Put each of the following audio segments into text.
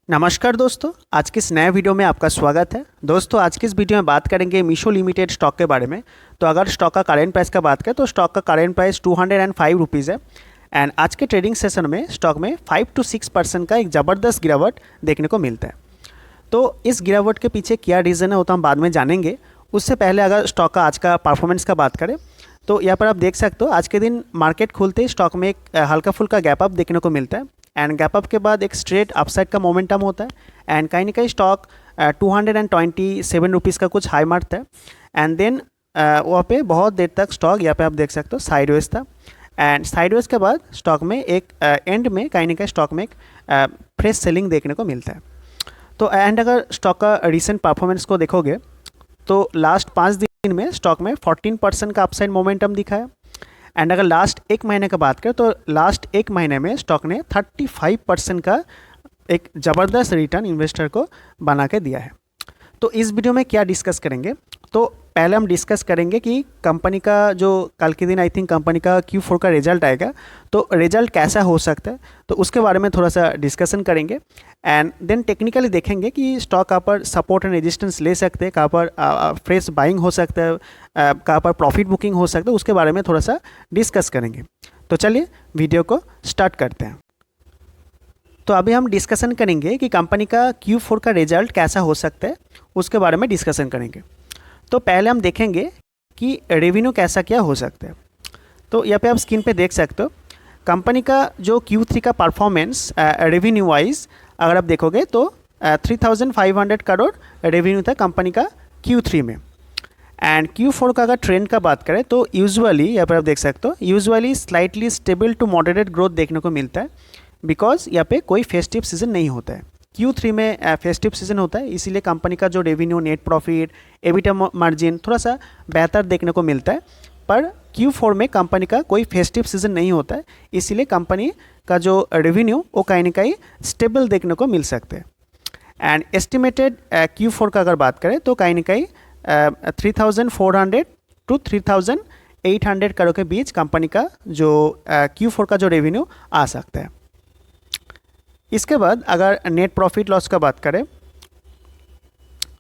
नमस्कार दोस्तों, आज के इस नए वीडियो में आपका स्वागत है। दोस्तों, आज की इस वीडियो में बात करेंगे मीशो लिमिटेड स्टॉक के बारे में। तो अगर स्टॉक का करेंट प्राइस का बात करें तो स्टॉक का करेंट प्राइस 205 रुपीज़ है। एंड आज के ट्रेडिंग सेशन में स्टॉक में 5 to 6% का एक ज़बरदस्त गिरावट देखने को मिलता है। तो इस गिरावट के पीछे क्या रीज़न है वो तो हम बाद में जानेंगे। उससे पहले अगर स्टॉक का आज का परफॉर्मेंस का बात करें तो यहाँ पर आप देख सकते हो आज के दिन मार्केट खुलते ही स्टॉक में एक हल्का फुल्का गैप अप देखने को मिलता है। एंड गैप अप के बाद एक स्ट्रेट अपसाइड का मोमेंटम होता है। एंड कहीं ना कहीं स्टॉक 227 रुपीज़ का कुछ हाई मारता है। एंड देन वहाँ पे बहुत देर तक स्टॉक यहाँ पे आप देख सकते हो साइडवेज था। एंड साइडवेज के बाद स्टॉक में एक एंड में कहीं ना कहीं स्टॉक में एक फ्रेश सेलिंग देखने को मिलता है। तो एंड अगर स्टॉक का रिसेंट परफॉर्मेंस को देखोगे तो लास्ट 5 दिन में स्टॉक में 14% का अपसाइड मोमेंटम दिखा है। एंड अगर लास्ट एक महीने का बात करें तो लास्ट एक महीने में स्टॉक ने 35% का एक ज़बरदस्त रिटर्न इन्वेस्टर को बना के दिया है। तो इस वीडियो में क्या डिस्कस करेंगे, तो पहले हम डिस्कस करेंगे कि कंपनी का जो कल के दिन आई थिंक कंपनी का Q4 का रिजल्ट आएगा तो रिजल्ट कैसा हो सकता है, तो उसके बारे में थोड़ा सा डिस्कशन करेंगे। एंड देन टेक्निकली देखेंगे कि स्टॉक कहाँ पर सपोर्ट एंड रेजिस्टेंस ले सकते हैं, कहाँ पर फ्रेश बाइंग हो सकता है, कहाँ पर प्रॉफिट बुकिंग हो सकता है, उसके बारे में थोड़ा सा डिस्कस करेंगे। तो चलिए वीडियो को स्टार्ट करते हैं। तो अभी हम डिस्कशन करेंगे कि कंपनी का Q4 का रिजल्ट कैसा हो सकता है, उसके बारे में डिस्कशन करेंगे। तो पहले हम देखेंगे कि रेवेन्यू कैसा क्या हो सकता है। तो यहाँ पे आप स्क्रीन पे देख सकते हो कंपनी का जो Q3 का परफॉर्मेंस रेवेन्यू वाइज अगर आप देखोगे तो 3500 करोड़ रेवेन्यू था कंपनी का Q3 में। एंड Q4 का अगर ट्रेंड का बात करें तो यूजुअली यहाँ पर आप देख सकते हो usually slightly stable to moderate growth देखने को मिलता है, बिकॉज यहाँ पे कोई फेस्टिव सीजन नहीं होता है। Q3 में फेस्टिव सीजन होता है, इसीलिए कंपनी का जो revenue, net profit, EBITDA margin थोड़ा सा बेहतर देखने को मिलता है। पर Q4 में कंपनी का कोई फेस्टिव सीजन नहीं होता है, इसीलिए कंपनी का जो रेवेन्यू वो कहीं ना कहीं स्टेबल देखने को मिल सकते हैं। एंड एस्टिमेटेड Q4 का अगर बात करें तो कहीं ना कहीं 3400 to 3800 करोड़ के बीच कंपनी का जो Q4 का जो रेवेन्यू आ सकता है। इसके बाद अगर नेट प्रॉफिट लॉस का बात करें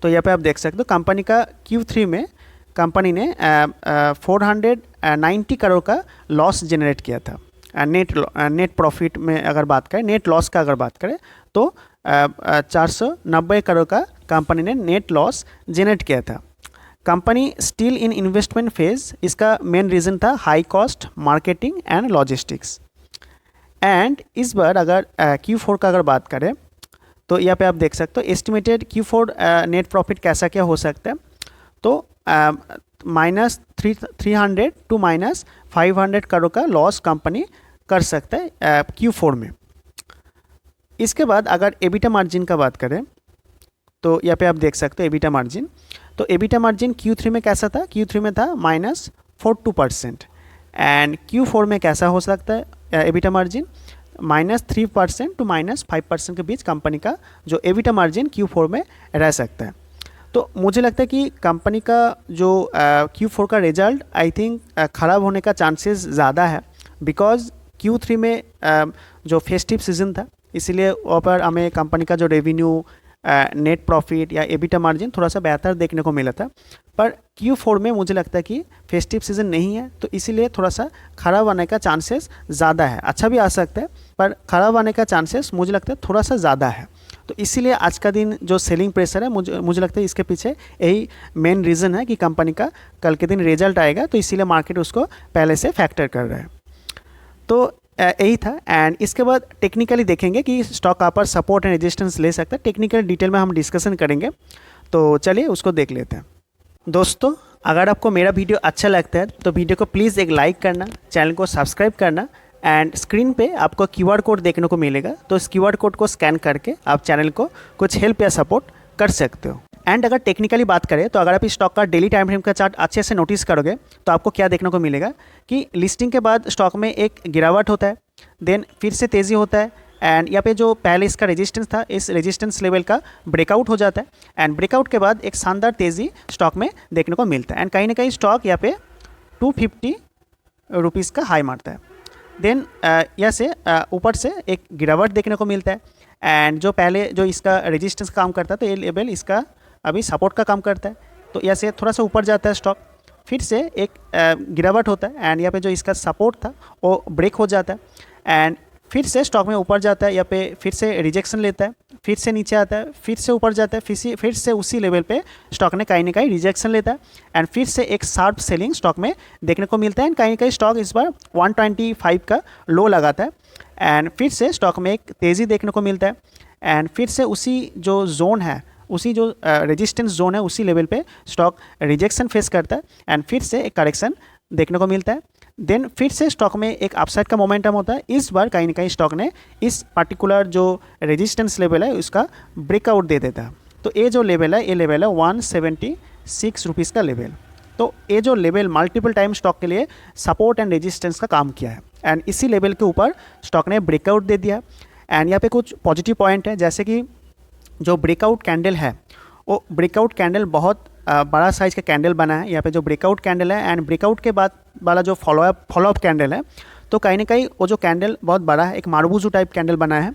तो यहाँ पे आप देख सकते हो कंपनी का Q3 में कंपनी ने 490 करोड़ का लॉस जनरेट किया था। नेट प्रॉफिट में अगर बात करें, नेट लॉस का अगर बात करें तो 490 करोड़ का कंपनी ने नेट लॉस जनरेट किया था। Company still in investment phase, इसका मेन रीज़न था high cost marketing and logistics. And इस बार अगर Q4 का अगर बात करें तो यहाँ पे आप देख सकते हो एस्टिमेटेड Q4 नेट प्रॉफिट कैसा क्या हो सकता है। तो -300 to -500 करोड़ का लॉस कंपनी कर सकता है Q4 में। इसके बाद अगर एबिटा मार्जिन का बात करें तो यहाँ पे आप देख सकते हो एबिटा मार्जिन। तो एबिटा मार्जिन Q3 में कैसा था, Q3 में था -42%। एंड Q4 में कैसा हो सकता है एबिटा मार्जिन, -3% to -5% के बीच कंपनी का जो एबिटा मार्जिन Q4 में रह सकता है। तो मुझे लगता है कि कंपनी का जो Q4 का रिजल्ट आई थिंक ख़राब होने का चांसेस ज़्यादा है, बिकॉज Q3 में जो फेस्टिव सीजन था इसीलिए वहाँ पर हमें कंपनी का जो रेवेन्यू, नेट प्रॉफिट या एबिटा मार्जिन थोड़ा सा बेहतर देखने को मिला था। पर Q4 में मुझे लगता है कि फेस्टिव सीजन नहीं है, तो इसीलिए थोड़ा सा ख़राब आने का चांसेस ज़्यादा है। अच्छा भी आ सकता है पर ख़राब आने का चांसेस मुझे लगता है थोड़ा सा ज़्यादा है। तो इसीलिए आज का दिन जो सेलिंग प्रेशर है मुझे लगता है इसके पीछे यही मेन रीज़न है कि कंपनी का कल के दिन रिजल्ट आएगा, तो इसीलिए मार्केट उसको पहले से फैक्टर कर रहा है। तो यही था। एंड इसके बाद टेक्निकली देखेंगे कि स्टॉक कहाँ पर सपोर्ट एंड रेजिस्टेंस ले सकता है। टेक्निकल डिटेल में हम डिस्कशन करेंगे, तो चलिए उसको देख लेते हैं। दोस्तों, अगर आपको मेरा वीडियो अच्छा लगता है तो वीडियो को प्लीज़ एक लाइक करना, चैनल को सब्सक्राइब करना। एंड स्क्रीन पे आपको QR कोड देखने को मिलेगा, तो इस QR कोड को स्कैन करके आप चैनल को कुछ हेल्प या सपोर्ट कर सकते हो। एंड अगर टेक्निकली बात करें तो अगर आप इस स्टॉक का डेली टाइम फ्रेम का चार्ट अच्छे से नोटिस करोगे तो आपको क्या देखने को मिलेगा कि लिस्टिंग के बाद स्टॉक में एक गिरावट होता है, देन फिर से तेज़ी होता है। एंड यहाँ पे जो पहले इसका रेजिस्टेंस था, इस रेजिस्टेंस लेवल का ब्रेकआउट हो जाता है। एंड ब्रेकआउट के बाद एक शानदार तेज़ी स्टॉक में देखने को मिलता है। एंड कहीं ना कहीं स्टॉक यहाँ पे 250 रुपीज़ का हाई मारता है। देन यहाँ से ऊपर से एक गिरावट देखने को मिलता है। एंड जो पहले जो इसका रेजिस्टेंस काम करता है तो ये लेवल इसका अभी सपोर्ट का काम करता है। तो यहाँ से थोड़ा सा ऊपर जाता है स्टॉक, फिर से एक गिरावट होता है एंड यहाँ पे जो इसका सपोर्ट था वो ब्रेक हो जाता है एंड फिर से स्टॉक में ऊपर जाता है। यहाँ पे फिर से रिजेक्शन लेता है, फिर से नीचे आता है, फिर से ऊपर जाता है, फिर से उसी लेवल पे स्टॉक ने कहीं ना कहीं रिजेक्शन लेता है एंड फिर से एक शार्प सेलिंग स्टॉक में देखने को मिलता है एंड कहीं ना कहीं स्टॉक इस बार 125 का लो लगाता है एंड फिर से स्टॉक में एक तेज़ी देखने को मिलता है एंड फिर से उसी जो जोन है, उसी जो रेजिस्टेंस जोन है, उसी लेवल पे स्टॉक रिजेक्शन फेस करता है एंड फिर से एक करेक्शन देखने को मिलता है। देन फिर से स्टॉक में एक अपसाइड का मोमेंटम होता है। इस बार कहीं ना कहीं स्टॉक ने इस पर्टिकुलर जो रेजिस्टेंस लेवल है उसका ब्रेकआउट दे देता है। तो ये जो लेवल है, ये लेवल है 176 रुपीज़ का लेवल। तो ये जो लेवल मल्टीपल टाइम स्टॉक के लिए सपोर्ट एंड रेजिस्टेंस का काम किया है एंड इसी लेवल के ऊपर स्टॉक ने ब्रेकआउट दे दिया एंड यहाँ पे कुछ पॉजिटिव पॉइंट है, जैसे कि जो ब्रेकआउट कैंडल है वो ब्रेकआउट कैंडल बहुत बड़ा साइज़ का कैंडल बना है। यहाँ पे जो ब्रेकआउट कैंडल है एंड ब्रेकआउट के बाद वाला जो फॉलोअप कैंडल है, तो कहीं ना कहीं वो जो कैंडल बहुत बड़ा है, एक मारुबुजू टाइप कैंडल बना है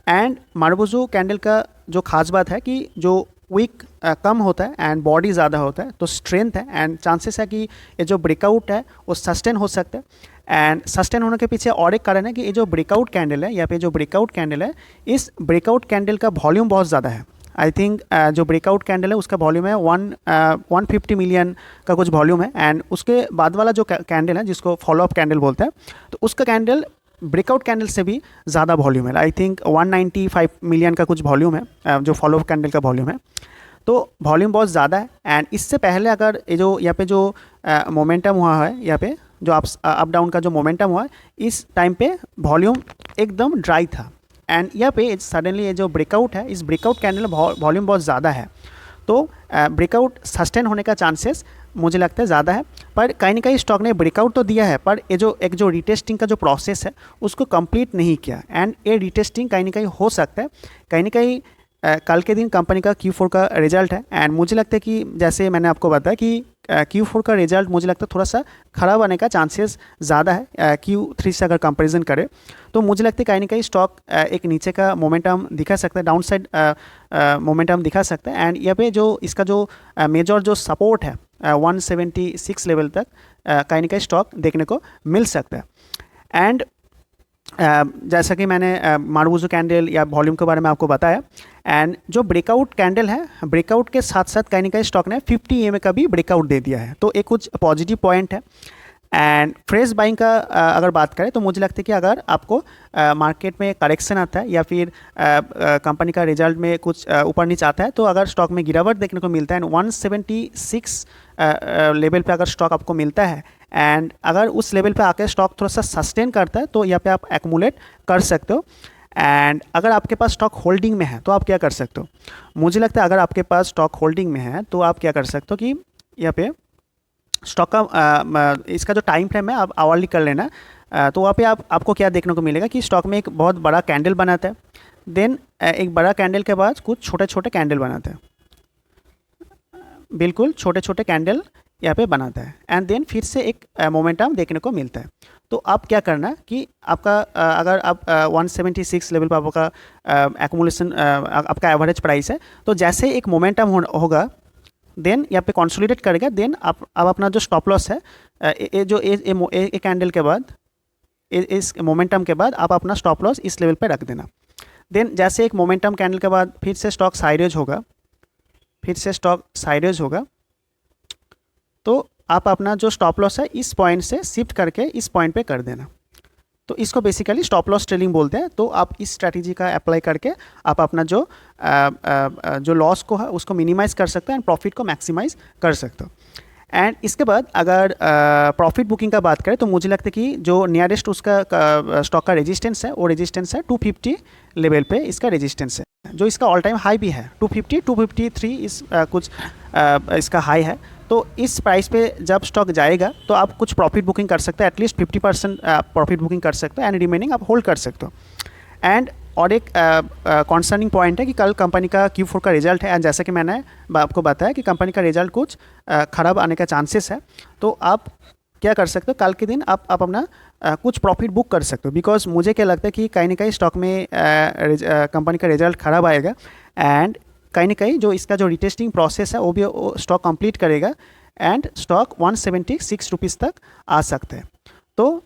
एंड मारुबुजू कैंडल का जो खास बात है कि जो विक कम होता है एंड बॉडी ज़्यादा होता है, तो स्ट्रेंथ है एंड चांसेस है कि ये जो ब्रेकआउट है वो सस्टेन हो सकता है। एंड सस्टेन होने के पीछे और एक कारण है कि ये जो ब्रेकआउट कैंडल है, यहाँ पे जो ब्रेकआउट कैंडल है, इस ब्रेकआउट कैंडल का वॉल्यूम बहुत ज़्यादा है। आई थिंक जो ब्रेकआउट कैंडल है उसका वॉल्यूम है 150 मिलियन का कुछ वॉल्यूम है एंड उसके बाद वाला जो कैंडल है जिसको फॉलोअप कैंडल बोलते हैं, तो उसका कैंडल ब्रेकआउट कैंडल से भी ज़्यादा वॉल्यूम है। आई थिंक 195 मिलियन का कुछ वॉल्यूम है जो फॉलोअप कैंडल का वॉल्यूम है। तो वॉल्यूम बहुत ज़्यादा है एंड इससे पहले अगर ये जो यहाँ पे जो मोमेंटम हुआ है, यहाँ पे जो अप डाउन का जो मोमेंटम हुआ है, इस टाइम पे वॉल्यूम एकदम ड्राई था एंड यहाँ पे सडनली ये जो ब्रेकआउट है, इस ब्रेकआउट कैंडल में वॉल्यूम बहुत ज़्यादा है। तो ब्रेकआउट सस्टेन होने का चांसेस मुझे लगता है ज़्यादा है, पर कहीं ना कहीं स्टॉक ने ब्रेकआउट तो दिया है पर ये जो रिटेस्टिंग का जो प्रोसेस है उसको कंप्लीट नहीं किया एंड ये रिटेस्टिंग कहीं ना कहीं हो सकता है। कहीं ना कहीं कल के दिन कंपनी का Q4 का रिजल्ट है एंड मुझे लगता है कि जैसे मैंने आपको बताया कि Q4 का रिजल्ट मुझे लगता है थोड़ा सा ख़राब आने का चांसेस ज़्यादा है Q3 से अगर कंपैरिजन करें। तो मुझे लगता है कहीं ना कहीं स्टॉक एक नीचे का मोमेंटम दिखा सकता है, डाउन साइड मोमेंटम दिखा सकता है एंड यहाँ पे जो इसका जो मेजर जो सपोर्ट है 176 लेवल तक कहीं ना कहीं स्टॉक देखने को मिल सकता है। एंड जैसा कि मैंने मारुबुजू कैंडल या वॉल्यूम के बारे में आपको बताया एंड जो ब्रेकआउट कैंडल है, ब्रेकआउट के साथ साथ कहीं ना कहीं स्टॉक ने 50 EMA का भी ब्रेकआउट दे दिया है। तो एक कुछ पॉजिटिव पॉइंट है एंड फ्रेश बाइंग का अगर बात करें तो मुझे लगता है कि अगर आपको मार्केट में करेक्शन आता है या फिर कंपनी का रिजल्ट में कुछ ऊपर नीचे आता है, तो अगर स्टॉक में गिरावट देखने को मिलता है एंड 176 लेवल पे अगर स्टॉक आपको मिलता है एंड अगर उस लेवल पे आकर स्टॉक थोड़ा सा सस्टेन करता है तो यहाँ पे आप एक्यूमुलेट कर सकते हो। एंड अगर आपके पास स्टॉक होल्डिंग में है तो आप क्या कर सकते हो, मुझे लगता है अगर आपके पास स्टॉक होल्डिंग में है तो आप क्या कर सकते हो कि यहाँ पे स्टॉक का इसका जो टाइम फ्रेम है आप आवरली कर लेना। तो वहाँ पे आपको क्या देखने को मिलेगा कि स्टॉक में एक बहुत बड़ा कैंडल बनाता है, देन एक बड़ा कैंडल के बाद कुछ छोटे छोटे कैंडल बनाता है, बिल्कुल छोटे छोटे कैंडल यहाँ पे बनाता है एंड देन फिर से एक मोमेंटम देखने को मिलता है। तो आप क्या करना कि आपका अगर आप 176 लेवल पर आपका एक्यूमुलेशन आपका एवरेज प्राइस है, तो जैसे एक मोमेंटम होगा देन यहाँ पे कंसोलिडेट करेगा, देन आप अपना जो स्टॉप लॉस है एक कैंडल के बाद इस मोमेंटम के बाद आप अपना स्टॉप लॉस इस लेवल पे रख देना। देन जैसे एक मोमेंटम कैंडल के बाद फिर से स्टॉक साइडेज होगा, तो आप अपना जो स्टॉप लॉस है इस पॉइंट से शिफ्ट करके इस पॉइंट पे कर देना। तो इसको बेसिकली स्टॉप लॉस ट्रेलिंग बोलते हैं। तो आप इस स्ट्रैटेजी का अप्लाई करके आप अपना जो लॉस को है उसको मिनिमाइज़ कर सकते हैं एंड प्रॉफिट को मैक्सिमाइज़ कर सकते हो। एंड इसके बाद अगर प्रॉफिट बुकिंग का बात करें तो मुझे लगता है कि जो नियरेस्ट उसका स्टॉक का रेजिस्टेंस है वो रेजिस्टेंस है 250 लेवल पे इसका रेजिस्टेंस है, जो इसका ऑल टाइम हाई भी है 253 इस कुछ इसका हाई है। तो इस प्राइस पे जब स्टॉक जाएगा तो आप कुछ प्रॉफिट बुकिंग कर सकते हैं, एटलीस्ट 50% प्रॉफिट बुकिंग कर सकते हैं एंड रिमेनिंग आप होल्ड कर सकते हो। एंड और एक कॉन्सर्निंग पॉइंट है कि कल कंपनी का Q4 का रिजल्ट है एंड जैसा कि मैंने आपको बताया कि कंपनी का रिजल्ट कुछ ख़राब आने का चांसेस है। तो आप क्या कर सकते हो, कल के दिन आप अपना कुछ प्रॉफिट बुक कर सकते हो। बिकॉज मुझे क्या लगता है कि कहीं ना कहीं स्टॉक में कंपनी का रिजल्ट खराब आएगा, एंड कहीं ना कहीं जो इसका जो रिटेस्टिंग प्रोसेस है वो भी स्टॉक कंप्लीट करेगा, एंड स्टॉक 176 रुपीज़ तक आ सकते हैं। तो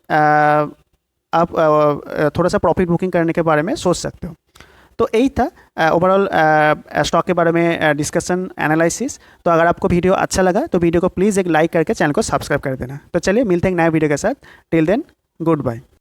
आप थोड़ा सा प्रॉफिट बुकिंग करने के बारे में सोच सकते हो। तो यही था ओवरऑल स्टॉक के बारे में डिस्कशन एनालिसिस। तो अगर आपको वीडियो अच्छा लगा तो वीडियो को प्लीज़ एक लाइक करके चैनल को सब्सक्राइब कर देना। तो चलिए मिलते हैं एक नए वीडियो के साथ। Till then good bye.